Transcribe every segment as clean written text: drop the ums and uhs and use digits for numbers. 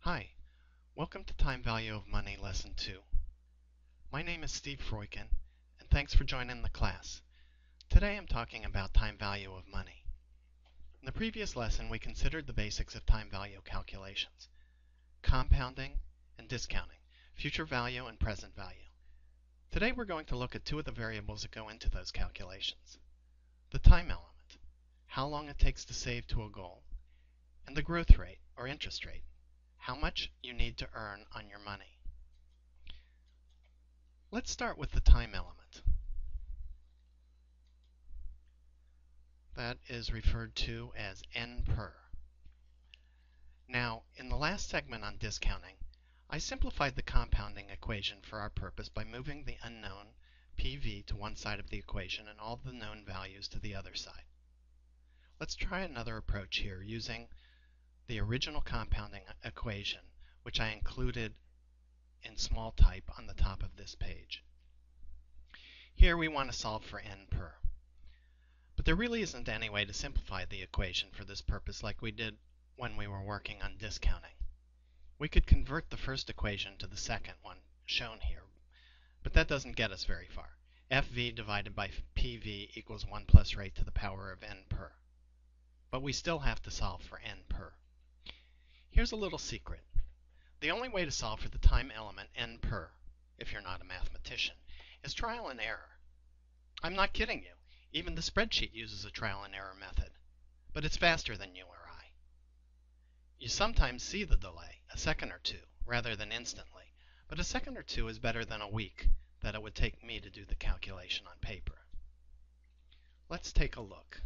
Hi, welcome to Time Value of Money Lesson 2. My name is Steve Freuchen, and thanks for joining the class. Today I'm talking about time value of money. In the previous lesson we considered the basics of time value calculations: compounding and discounting, future value and present value. Today we're going to look at two of the variables that go into those calculations: the time element, how long it takes to save to a goal, and the growth rate or interest rate, how much you need to earn on your money. Let's start with the time element. That is referred to as N per. Now, in the last segment on discounting, I simplified the compounding equation for our purpose by moving the unknown PV to one side of the equation and all the known values to the other side. Let's try another approach here using the original compounding equation, which I included in small type on the top of this page. Here we want to solve for N per. But there really isn't any way to simplify the equation for this purpose like we did when we were working on discounting. We could convert the first equation to the second one shown here, but that doesn't get us very far. FV divided by PV equals 1 plus rate to the power of N per. But we still have to solve for N per. Here's a little secret. The only way to solve for the time element N per, if you're not a mathematician, is trial and error. I'm not kidding you. Even the spreadsheet uses a trial and error method, but it's faster than you or I. You sometimes see the delay, a second or two, rather than instantly, but a second or two is better than a week that it would take me to do the calculation on paper. Let's take a look.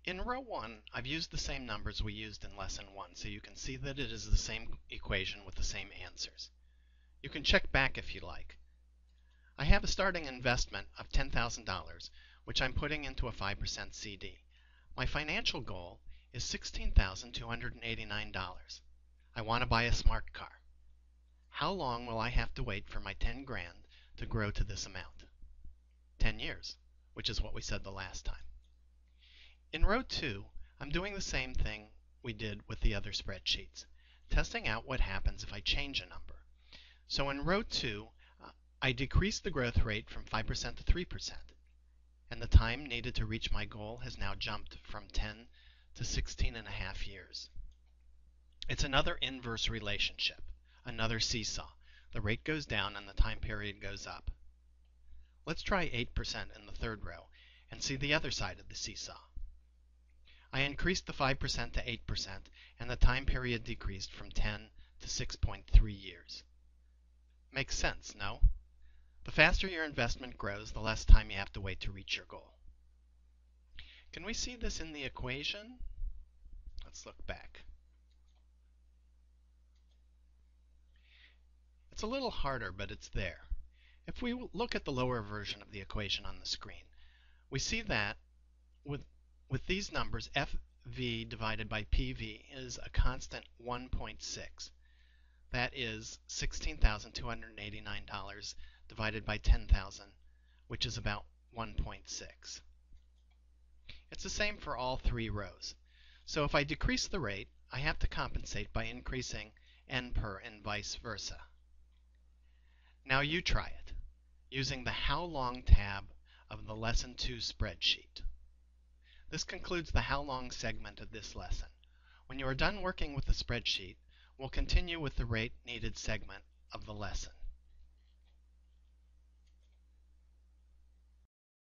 In row 1, I've used the same numbers we used in lesson 1, so you can see that it is the same equation with the same answers. You can check back if you like. I have a starting investment of $10,000, which I'm putting into a 5% CD. My financial goal is $16,289. I want to buy a smart car. How long will I have to wait for my 10 grand to grow to this amount? 10 years, which is what we said the last time. In row 2, I'm doing the same thing we did with the other spreadsheets, testing out what happens if I change a number. So in row 2, I decrease the growth rate from 5% to 3%, and the time needed to reach my goal has now jumped from 10 to 16.5 years. It's another inverse relationship, another seesaw. The rate goes down and the time period goes up. Let's try 8% in the third row and see the other side of the seesaw. I increased the 5% to 8%, and the time period decreased from 10 to 6.3 years. Makes sense, no? The faster your investment grows, the less time you have to wait to reach your goal. Can we see this in the equation? Let's look back. It's a little harder, but it's there. If we look at the lower version of the equation on the screen, we see that with these numbers, FV divided by PV is a constant 1.6. That is $16,289 divided by 10,000, which is about 1.6. It's the same for all three rows. So if I decrease the rate, I have to compensate by increasing N per and vice versa. Now you try it, using the How Long tab of the Lesson 2 spreadsheet. This concludes the How Long segment of this lesson. When you are done working with the spreadsheet, we'll continue with the Rate Needed segment of the lesson.